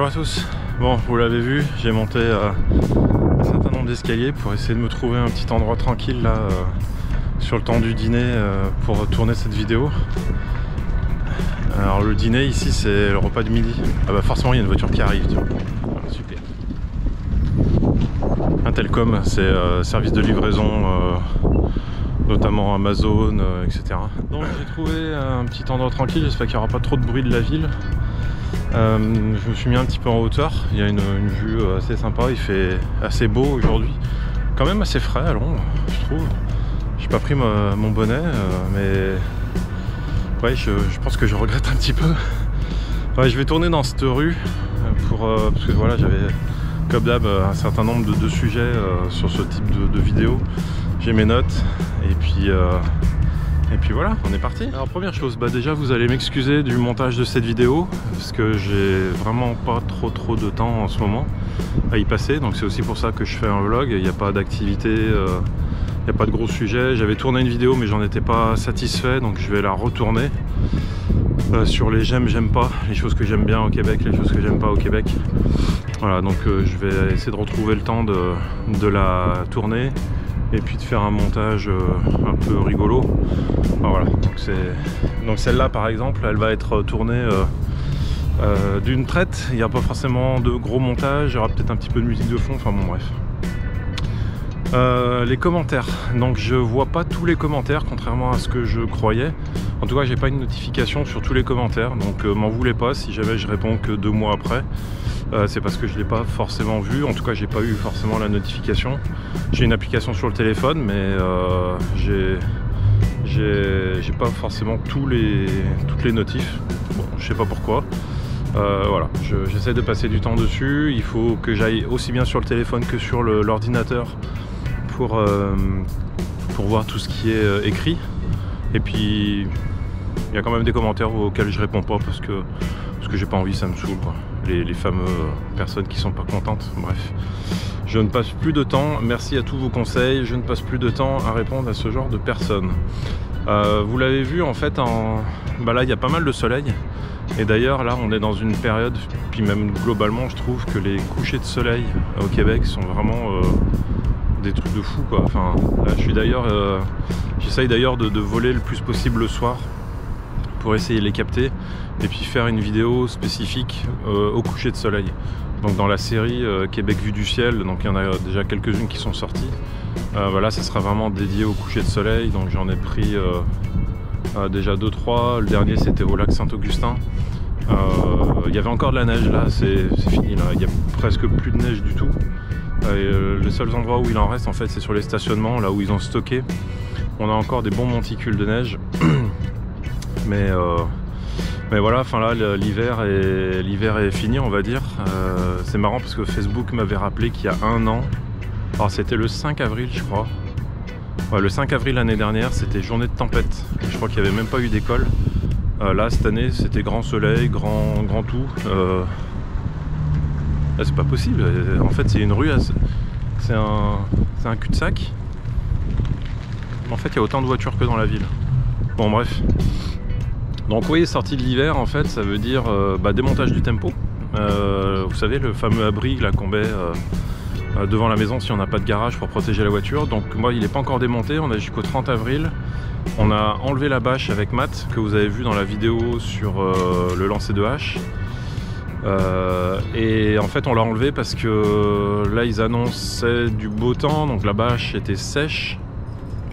Bonjour à tous. Bon, vous l'avez vu, j'ai monté un certain nombre d'escaliers pour essayer de me trouver un petit endroit tranquille là sur le temps du dîner pour tourner cette vidéo. Alors le dîner ici c'est le repas de midi. Ah bah forcément il y a une voiture qui arrive. Ah, super. Intelcom, c'est service de livraison, notamment Amazon, etc. Donc j'ai trouvé un petit endroit tranquille, j'espère qu'il n'y aura pas trop de bruit de la ville. Je me suis mis un petit peu en hauteur, il y a une vue assez sympa, il fait assez beau aujourd'hui, quand même assez frais à Londres, je trouve. J'ai pas pris mon bonnet, mais ouais, je pense que je regrette un petit peu. Ouais, je vais tourner dans cette rue parce que voilà, j'avais comme d'hab un certain nombre de sujets sur ce type de vidéo. J'ai mes notes et puis voilà, on est parti. Alors première chose, déjà vous allez m'excuser du montage de cette vidéo parce que j'ai vraiment pas trop de temps en ce moment à y passer, donc c'est aussi pour ça que je fais un vlog. Il n'y a pas d'activité, il n'y a pas de gros sujets. J'avais tourné une vidéo mais j'en étais pas satisfait, donc je vais la retourner sur les j'aime pas, les choses que j'aime bien au Québec, les choses que j'aime pas au Québec. Voilà, donc je vais essayer de retrouver le temps de la tourner et puis de faire un montage un peu rigolo. Enfin, voilà, donc celle-là par exemple, elle va être tournée d'une traite. Il n'y a pas forcément de gros montage, il y aura peut-être un petit peu de musique de fond, enfin bon bref. Les commentaires, donc je vois pas tous les commentaires contrairement à ce que je croyais. En tout cas j'ai pas une notification sur tous les commentaires, donc m'en voulez pas si jamais je réponds que 2 mois après. C'est parce que je l'ai pas forcément vu, en tout cas j'ai pas eu forcément la notification. J'ai une application sur le téléphone mais j'ai pas forcément toutes les notifs. Bon, je sais pas pourquoi. Voilà, j'essaie de passer du temps dessus. Il faut que j'aille aussi bien sur le téléphone que sur l'ordinateur pour voir tout ce qui est écrit. Et puis il y a quand même des commentaires auxquels je réponds pas parce que j'ai pas envie, ça me saoule quoi. Les fameuses personnes qui sont pas contentes, bref. Je ne passe plus de temps, merci à tous vos conseils, je ne passe plus de temps à répondre à ce genre de personnes. Vous l'avez vu en fait, là il y a pas mal de soleil. Et d'ailleurs là on est dans une période, puis même globalement je trouve que les couchers de soleil au Québec sont vraiment des trucs de fou quoi. Enfin là j'essaye d'ailleurs de voler le plus possible le soir pour essayer de les capter et puis faire une vidéo spécifique au coucher de soleil. Donc dans la série Québec vue du ciel, donc il y en a déjà quelques-unes qui sont sorties. Voilà, ça sera vraiment dédié au coucher de soleil, donc j'en ai pris déjà 2-3. Le dernier c'était au lac Saint-Augustin. Il y avait encore de la neige, là c'est fini, là il n'y a presque plus de neige du tout. Les seuls endroits où il en reste en fait c'est sur les stationnements, là où ils ont stocké. On a encore des bons monticules de neige. Mais voilà, enfin là l'hiver est fini on va dire. C'est marrant parce que Facebook m'avait rappelé qu'il y a 1 an, alors c'était le 5 avril je crois. Ouais, le 5 avril l'année dernière c'était journée de tempête. Je crois qu'il n'y avait même pas eu d'école. Là cette année c'était grand soleil, grand tout. Là c'est pas possible. En fait c'est une rue, c'est un cul-de-sac. En fait il y a autant de voitures que dans la ville. Bon bref. Donc oui, sortie de l'hiver en fait ça veut dire démontage du tempo. Vous savez le fameux abri là qu'on met devant la maison si on n'a pas de garage pour protéger la voiture. Donc moi il n'est pas encore démonté, on a jusqu'au 30 avril. On a enlevé la bâche avec Matt que vous avez vu dans la vidéo sur le lancer de hache. Et en fait on l'a enlevé parce que là ils annonçaient du beau temps, donc la bâche était sèche.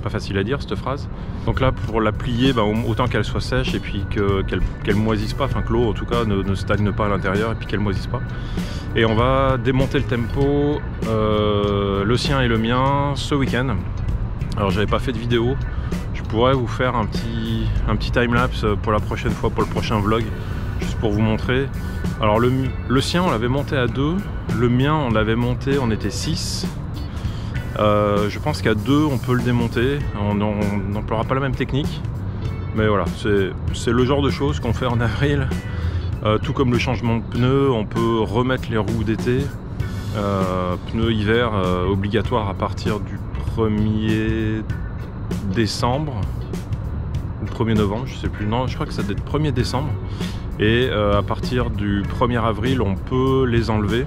Pas facile à dire cette phrase. Donc là pour la plier, autant qu'elle soit sèche et puis qu'elle moisisse pas, enfin que l'eau en tout cas ne stagne pas à l'intérieur et puis qu'elle moisisse pas. Et on va démonter le tempo, le sien et le mien ce week-end. Alors j'avais pas fait de vidéo, je pourrais vous faire un petit timelapse pour la prochaine fois, pour le prochain vlog, juste pour vous montrer. Alors le sien on l'avait monté à 2, le mien on l'avait monté, on était 6. Je pense qu'à 2 on peut le démonter, on n'emploiera pas la même technique, mais voilà, c'est le genre de choses qu'on fait en avril. Tout comme le changement de pneus, on peut remettre les roues d'été, pneus hiver obligatoire à partir du 1er décembre, ou 1er novembre, je sais plus, non je crois que ça doit être 1er décembre. Et à partir du 1er avril, on peut les enlever.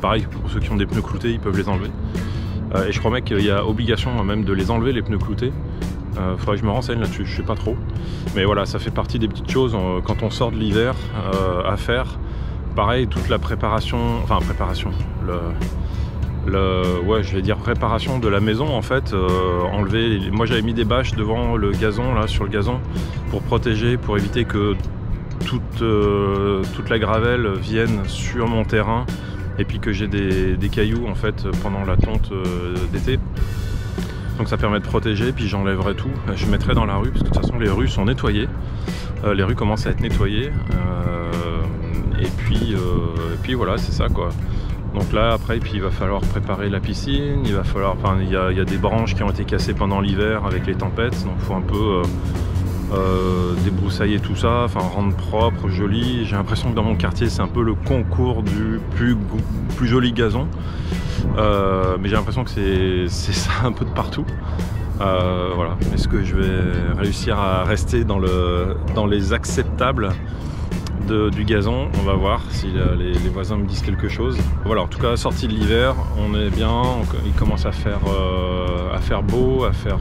Pareil, pour ceux qui ont des pneus cloutés, ils peuvent les enlever. Et je crois même qu'il y a obligation même de les enlever, les pneus cloutés. Faudrait que je me renseigne là-dessus, je sais pas trop. Mais voilà, ça fait partie des petites choses quand on sort de l'hiver à faire. Pareil, toute la préparation, ouais, je vais dire réparation de la maison en fait. Enlever, moi j'avais mis des bâches devant le gazon, là, sur le gazon, pour protéger, pour éviter que toute la gravelle vienne sur mon terrain et puis que j'ai des cailloux en fait pendant la tonte d'été. Donc ça permet de protéger, puis j'enlèverai tout, je mettrai dans la rue, parce que de toute façon les rues sont nettoyées, les rues commencent à être nettoyées, et puis voilà, c'est ça quoi. Donc là après, puis il va falloir préparer la piscine, il va falloir, enfin il y a des branches qui ont été cassées pendant l'hiver avec les tempêtes, donc il faut un peu débroussailler tout ça, enfin rendre propre, joli. J'ai l'impression que dans mon quartier c'est un peu le concours du plus joli gazon. Mais j'ai l'impression que c'est ça un peu de partout. Voilà. Est-ce que je vais réussir à rester dans les acceptables du gazon? On va voir si les voisins me disent quelque chose. Voilà, en tout cas, sortie de l'hiver, on est bien. Il commence à faire beau, à faire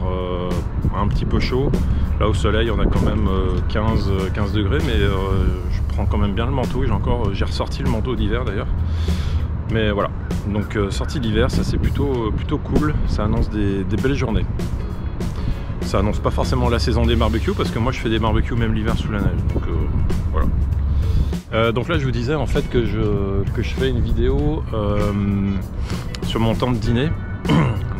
un petit peu chaud. Là au soleil, on a quand même 15 degrés, mais je prends quand même bien le manteau. J'ai ressorti le manteau d'hiver d'ailleurs. Mais voilà, donc sortie d'hiver, ça c'est plutôt cool, ça annonce des belles journées. Ça annonce pas forcément la saison des barbecues, parce que moi je fais des barbecues même l'hiver sous la neige, donc voilà. Donc là je vous disais en fait que je fais une vidéo sur mon temps de dîner.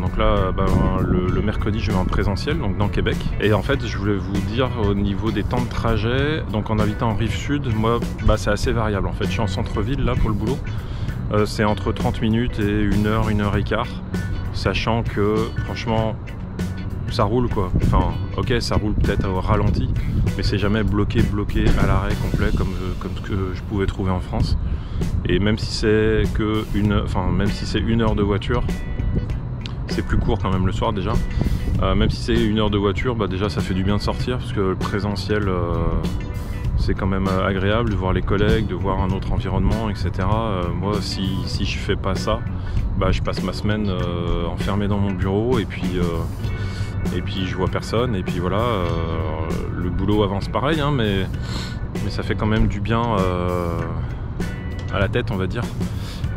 Donc là le mercredi je vais en présentiel, donc dans Québec. Et en fait je voulais vous dire au niveau des temps de trajet, donc en habitant en rive sud, moi c'est assez variable en fait. Je suis en centre-ville là pour le boulot. C'est entre 30 minutes et 1 heure, 1 heure et quart, sachant que franchement ça roule quoi. Enfin ok, ça roule peut-être au ralenti, mais c'est jamais bloqué à l'arrêt complet comme ce que je pouvais trouver en France. Et même si c'est même si c'est 1 heure de voiture, c'est plus court quand même le soir déjà. Même si c'est 1 heure de voiture, déjà ça fait du bien de sortir, parce que le présentiel c'est quand même agréable de voir les collègues, de voir un autre environnement, etc. Moi, si je fais pas ça, je passe ma semaine enfermé dans mon bureau et puis je vois personne. Et puis voilà, le boulot avance pareil, hein, mais ça fait quand même du bien à la tête, on va dire,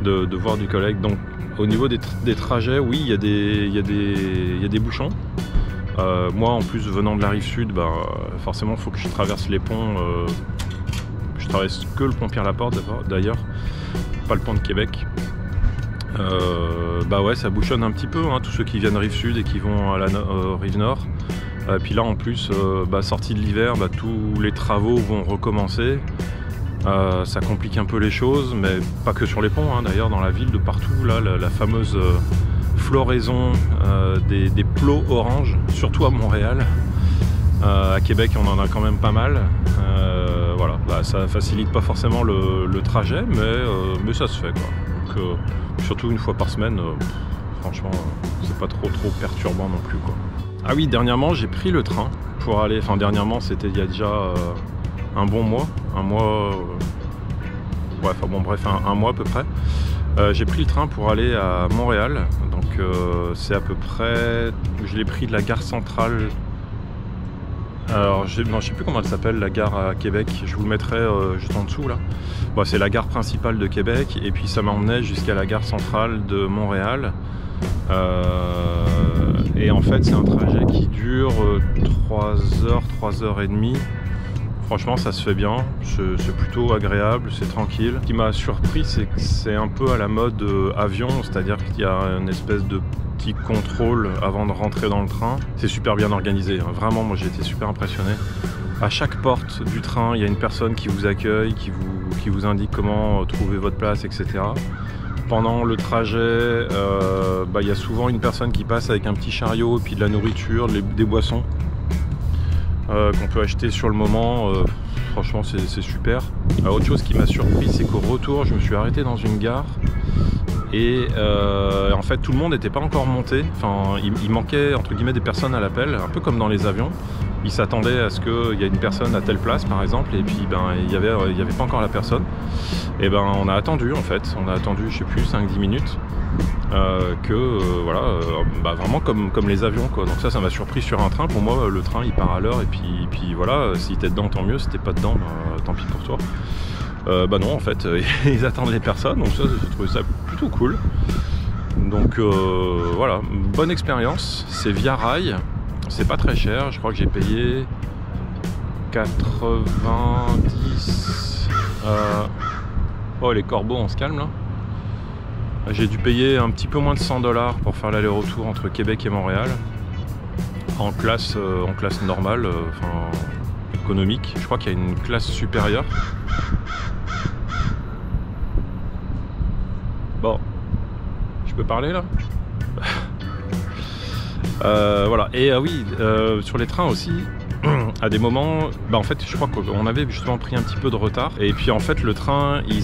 de voir du collègue. Donc, au niveau des trajets, oui, il y a des bouchons. Moi en plus venant de la rive sud, forcément il faut que je traverse les ponts. Je traverse que le pont Pierre-Laporte d'ailleurs, pas le pont de Québec. Ouais, ça bouchonne un petit peu, hein, tous ceux qui viennent rive sud et qui vont à la rive nord. Puis là en plus, sortie de l'hiver, tous les travaux vont recommencer. Ça complique un peu les choses, mais pas que sur les ponts, hein, d'ailleurs dans la ville de partout, là la fameuse floraison des plots oranges, surtout à Montréal. À Québec on en a quand même pas mal. Voilà, ça facilite pas forcément le trajet, mais ça se fait quoi. Donc surtout une fois par semaine, franchement c'est pas trop perturbant non plus quoi. Ah oui, dernièrement j'ai pris le train pour aller, enfin dernièrement c'était il y a déjà un bon mois, un mois à peu près. J'ai pris le train pour aller à Montréal, donc c'est à peu près, je l'ai pris de la gare centrale. Alors je sais plus comment elle s'appelle, la gare à Québec, je vous le mettrai juste en dessous là. C'est la gare principale de Québec, et puis ça m'emmenait jusqu'à la gare centrale de Montréal. Et en fait c'est un trajet qui dure 3 heures et demie. Franchement ça se fait bien, c'est plutôt agréable, c'est tranquille. Ce qui m'a surpris, c'est que c'est un peu à la mode avion, c'est-à-dire qu'il y a une espèce de petit contrôle avant de rentrer dans le train. C'est super bien organisé, hein. Vraiment moi j'ai été super impressionné. À chaque porte du train, il y a une personne qui vous accueille, qui vous indique comment trouver votre place, etc. Pendant le trajet, il y a souvent une personne qui passe avec un petit chariot, et puis de la nourriture, des boissons. Qu'on peut acheter sur le moment. Franchement c'est super. Autre chose qui m'a surpris, c'est qu'au retour je me suis arrêté dans une gare et en fait tout le monde n'était pas encore monté. Enfin il manquait entre guillemets des personnes à l'appel, un peu comme dans les avions. ils s'attendaient à ce qu'il y ait une personne à telle place par exemple, et puis ben il y avait pas encore la personne. Et ben on a attendu en fait, on a attendu je sais plus 5-10 minutes. Voilà, vraiment comme les avions quoi. Donc ça m'a surpris sur un train. Pour moi le train il part à l'heure et puis voilà, si t'es dedans tant mieux, si t'es pas dedans tant pis pour toi. Bah non en fait ils attendent les personnes, donc ça j'ai trouvé ça plutôt cool. Donc voilà, bonne expérience. C'est via rail, c'est pas très cher, je crois que j'ai payé 90. Oh les corbeaux, on se calme là. J'ai dû payer un petit peu moins de 100 $ pour faire l'aller-retour entre Québec et Montréal en classe normale, enfin économique. Je crois qu'il y a une classe supérieure. Bon, je peux parler là. Voilà, et oui, sur les trains aussi, à des moments, bah en fait je crois qu'on avait justement pris un petit peu de retard, et puis en fait le train il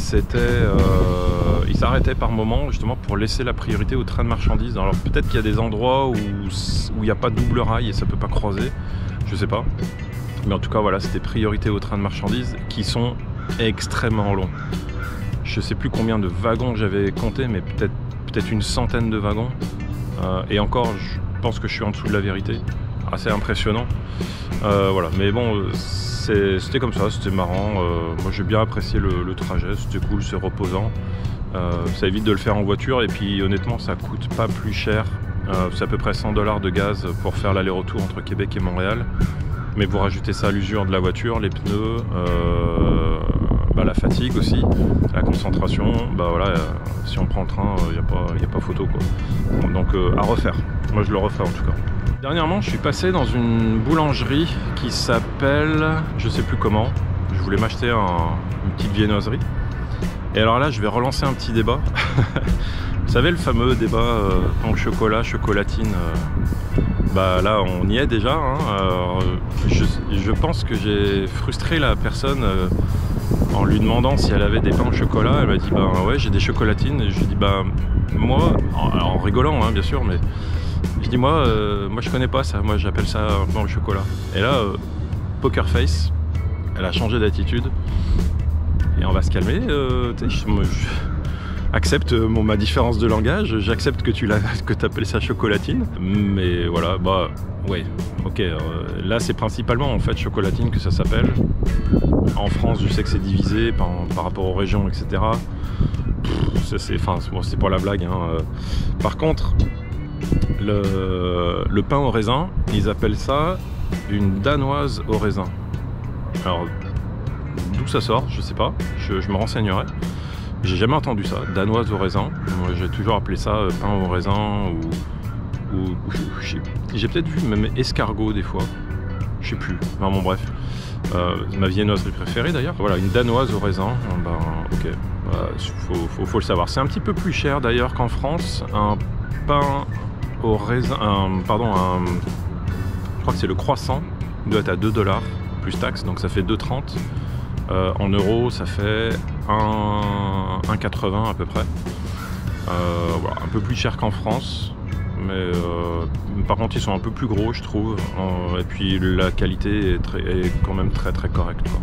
s'arrêtait par moment justement pour laisser la priorité aux trains de marchandises. Alors peut-être qu'il y a des endroits où il n'y a pas de double rail et ça peut pas croiser, je sais pas, mais en tout cas voilà, c'était priorité aux trains de marchandises qui sont extrêmement longs. Je sais plus combien de wagons j'avais compté, mais peut-être une centaine de wagons, et encore je pense que je suis en dessous de la vérité. Assez impressionnant. Voilà, mais bon, c'était comme ça, c'était marrant. Moi j'ai bien apprécié le trajet, c'était cool, c'est reposant. Ça évite de le faire en voiture, et puis honnêtement ça coûte pas plus cher. C'est à peu près 100 $ de gaz pour faire l'aller-retour entre Québec et Montréal. Mais vous rajoutez ça à l'usure de la voiture, les pneus, la fatigue aussi, la concentration, bah voilà, si on prend le train, il n'y a pas photo quoi. Donc à refaire, moi je le referai en tout cas. Dernièrement je suis passé dans une boulangerie qui s'appelle, je sais plus comment, je voulais m'acheter une petite viennoiserie. Et alors là je vais relancer un petit débat. Vous savez le fameux débat pain au chocolat, chocolatine, bah là on y est déjà, hein. Je pense que j'ai frustré la personne en lui demandant si elle avait des pains au chocolat. Elle m'a dit bah ouais j'ai des chocolatines, et je lui dis bah moi, en rigolant hein, bien sûr, mais je dis moi je connais pas ça, moi j'appelle ça un pain au chocolat. Et là poker face, elle a changé d'attitude, et on va se calmer. Moi, accepte ma différence de langage, j'accepte que tu appelles ça chocolatine, mais voilà, bah ouais, ok, là c'est principalement en fait chocolatine que ça s'appelle. En France je sais que c'est divisé par rapport aux régions, etc. C'est pour la blague hein. Par contre le pain au raisin, ils appellent ça une danoise au raisin. Alors d'où ça sort, je sais pas, je me renseignerai. J'ai jamais entendu ça, danoise au raisin. Moi j'ai toujours appelé ça pain au raisin, ou j'ai peut-être vu même escargot des fois, je sais plus, enfin bon bref. Ma viennoiserie préférée d'ailleurs, voilà, une danoise au raisin, ben ok, faut le savoir. C'est un petit peu plus cher d'ailleurs qu'en France, un pain au raisin, je crois que c'est le croissant, il doit être à 2 $ plus taxes, donc ça fait 2,30 €. En euros ça fait 1,80 à peu près. Voilà, un peu plus cher qu'en France, mais par contre ils sont un peu plus gros je trouve, et puis la qualité est quand même très très correcte quoi.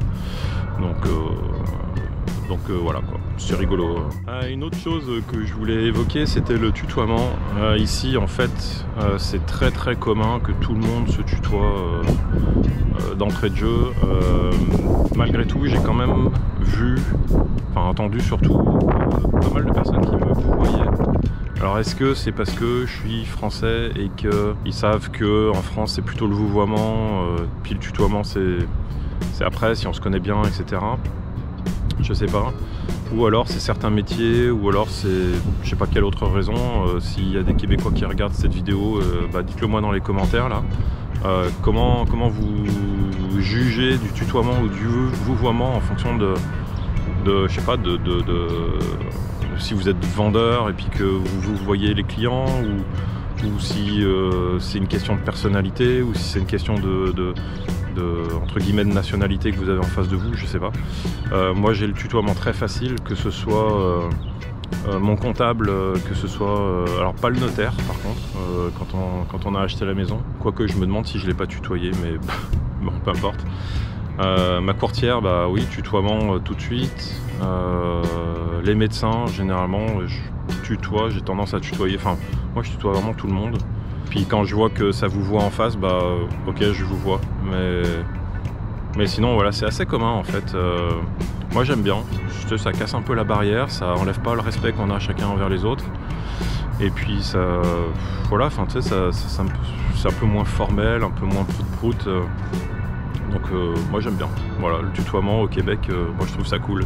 Donc voilà quoi, c'est rigolo. Une autre chose que je voulais évoquer, c'était le tutoiement. Ici en fait c'est très très commun que tout le monde se tutoie d'entrée de jeu. Malgré tout j'ai quand même vu, enfin entendu surtout, pas mal de personnes qui me voyaient. Alors est-ce que c'est parce que je suis français et qu'ils savent que en France c'est plutôt le vouvoiement, puis le tutoiement c'est après si on se connaît bien, etc. Je sais pas. Ou alors c'est certains métiers, ou alors c'est je sais pas quelle autre raison. S'il y a des Québécois qui regardent cette vidéo, dites-le moi dans les commentaires là. Comment vous jugez du tutoiement ou du vouvoiement en fonction de je sais pas, si vous êtes vendeur et puis que vous voyez les clients, ou si c'est une question de personnalité, ou si c'est une question de entre guillemets de nationalité que vous avez en face de vous, je sais pas. Moi j'ai le tutoiement très facile, que ce soit mon comptable, que ce soit alors pas le notaire par contre, quand on a acheté la maison, quoique je me demande si je l'ai pas tutoyé, mais bon, peu importe. Ma courtière, bah oui, tutoiement tout de suite. Les médecins, généralement, je tutoie, j'ai tendance à tutoyer. Enfin, moi je tutoie vraiment tout le monde. Puis quand je vois que ça vous voit en face, bah ok, je vous vois. Mais sinon, voilà, c'est assez commun en fait. Moi j'aime bien. Ça casse un peu la barrière, ça enlève pas le respect qu'on a chacun envers les autres. Et puis ça, voilà, enfin tu sais, c'est un peu moins formel, un peu moins prout-prout. Donc moi j'aime bien. Voilà, le tutoiement au Québec, moi je trouve ça cool.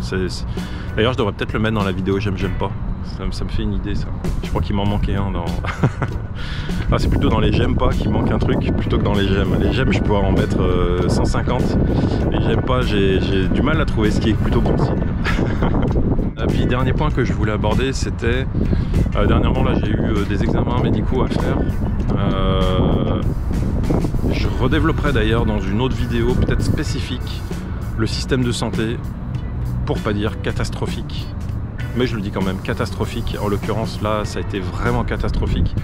D'ailleurs je devrais peut-être le mettre dans la vidéo j'aime pas. Ça me fait une idée ça. Je crois qu'il m'en manquait un dans... ah, c'est plutôt dans les j'aime pas qu'il manque un truc plutôt que dans les j'aime. Les j'aime je peux en mettre 150. Les j'aime pas j'ai du mal à trouver, ce qui est plutôt bon signe. Et puis dernier point que je voulais aborder, c'était dernièrement là j'ai eu des examens médicaux à faire. Je redévelopperai d'ailleurs dans une autre vidéo peut-être spécifique le système de santé, pour pas dire catastrophique, mais je le dis quand même, catastrophique. En l'occurrence là ça a été vraiment catastrophique,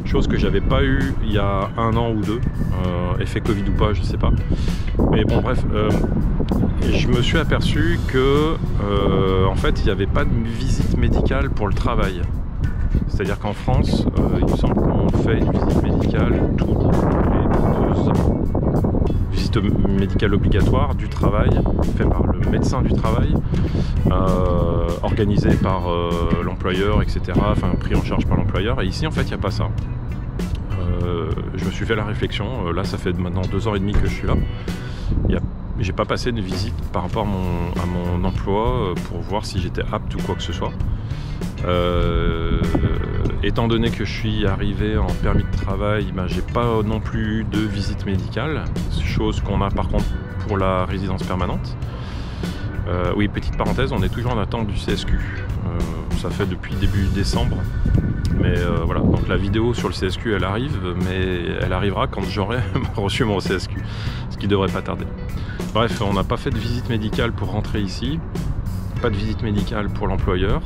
chose que j'avais pas eu il y a 1 an ou 2, effet Covid ou pas, je sais pas. Mais bon bref, je me suis aperçu que en fait il n'y avait pas de visite médicale pour le travail. C'est-à-dire qu'en France, il me semble qu'on fait une visite médicale tous les 2 ans. Visite médicale obligatoire du travail, faite par le médecin du travail, organisée par l'employeur, etc. Enfin, pris en charge par l'employeur. Et ici, en fait, il n'y a pas ça. Je me suis fait la réflexion. Là, ça fait maintenant 2 ans et demi que je suis là. J'ai pas passé de visite par rapport à mon emploi pour voir si j'étais apte ou quoi que ce soit. Étant donné que je suis arrivé en permis de travail, ben, j'ai pas non plus eu de visite médicale, chose qu'on a par contre pour la résidence permanente. Oui, petite parenthèse, on est toujours en attente du CSQ. Ça fait depuis début décembre. Mais voilà, donc la vidéo sur le CSQ elle arrive, mais elle arrivera quand j'aurai reçu mon CSQ, ce qui devrait pas tarder. Bref, on n'a pas fait de visite médicale pour rentrer ici, pas de visite médicale pour l'employeur.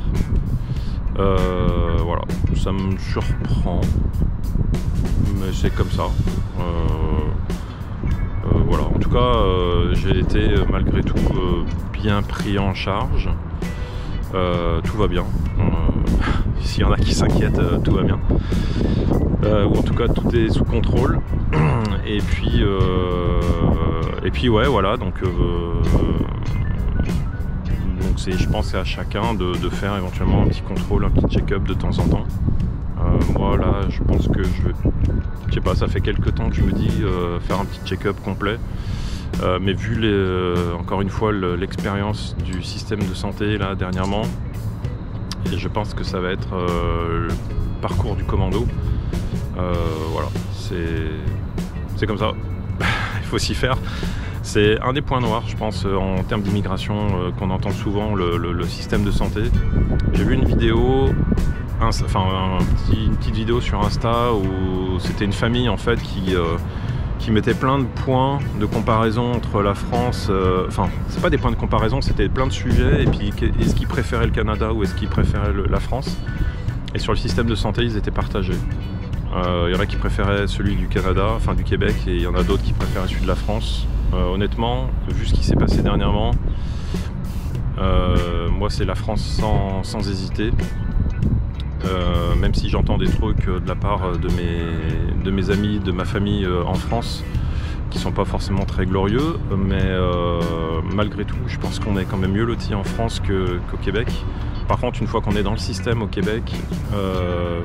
Voilà, ça me surprend, mais c'est comme ça. Voilà, en tout cas, j'ai été malgré tout bien pris en charge. Tout va bien. S'il y en a qui s'inquiètent, tout va bien. Ou en tout cas, tout est sous contrôle. Et puis ouais, voilà. Donc je pense à chacun de faire éventuellement un petit contrôle, un petit check-up de temps en temps. Moi là, je pense que je sais pas, ça fait quelques temps que je me dis faire un petit check-up complet. Mais vu encore une fois l'expérience du système de santé là dernièrement, et je pense que ça va être le parcours du commando. Voilà, c'est comme ça. Il faut s'y faire. C'est un des points noirs, je pense, en termes d'immigration qu'on entend souvent, le système de santé. J'ai vu une vidéo, une petite vidéo sur Insta où c'était une famille en fait qui mettait plein de points de comparaison entre la France. Enfin, c'est pas des points de comparaison, c'était plein de sujets. Et puis, est-ce qu'ils préféraient le Canada ou est-ce qu'ils préféraient la France? Et sur le système de santé, ils étaient partagés. Il y en a qui préféraient celui du Canada, enfin du Québec, et il y en a d'autres qui préféraient celui de la France. Honnêtement, vu ce qui s'est passé dernièrement, moi c'est la France sans hésiter. Même si j'entends des trucs de la part de mes amis, de ma famille en France, qui sont pas forcément très glorieux, mais malgré tout, je pense qu'on est quand même mieux lotis en France qu'au Québec. Par contre, une fois qu'on est dans le système au Québec,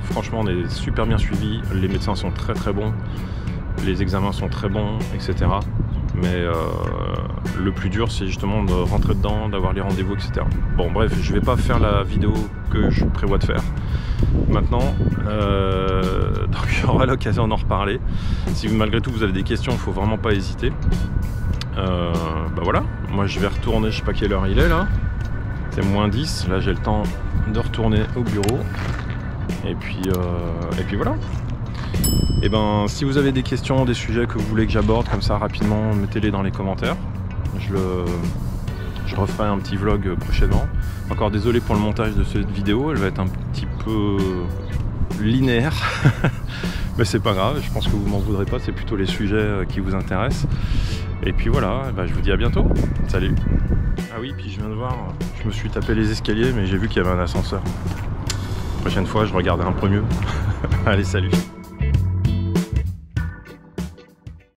franchement, on est super bien suivi. Les médecins sont très très bons, les examens sont très bons, etc. Mais le plus dur, c'est justement de rentrer dedans, d'avoir les rendez-vous, etc. Bon, bref, je vais pas faire la vidéo que je prévois de faire maintenant. Donc, j'aurai l'occasion d'en reparler. Si malgré tout vous avez des questions, il faut vraiment pas hésiter. Bah voilà, moi je vais retourner, je sais pas quelle heure il est là. C'est moins 10, là j'ai le temps de retourner au bureau. Et puis voilà. Et ben si vous avez des questions, des sujets que vous voulez que j'aborde comme ça rapidement, mettez-les dans les commentaires. Je referai un petit vlog prochainement. Encore désolé pour le montage de cette vidéo, elle va être un petit peu linéaire. Mais c'est pas grave, je pense que vous m'en voudrez pas, c'est plutôt les sujets qui vous intéressent. Et puis voilà, bah, je vous dis à bientôt. Salut. Ah oui, puis je viens de voir, je me suis tapé les escaliers, mais j'ai vu qu'il y avait un ascenseur. La prochaine fois, je regarderai un peu mieux. Allez, salut.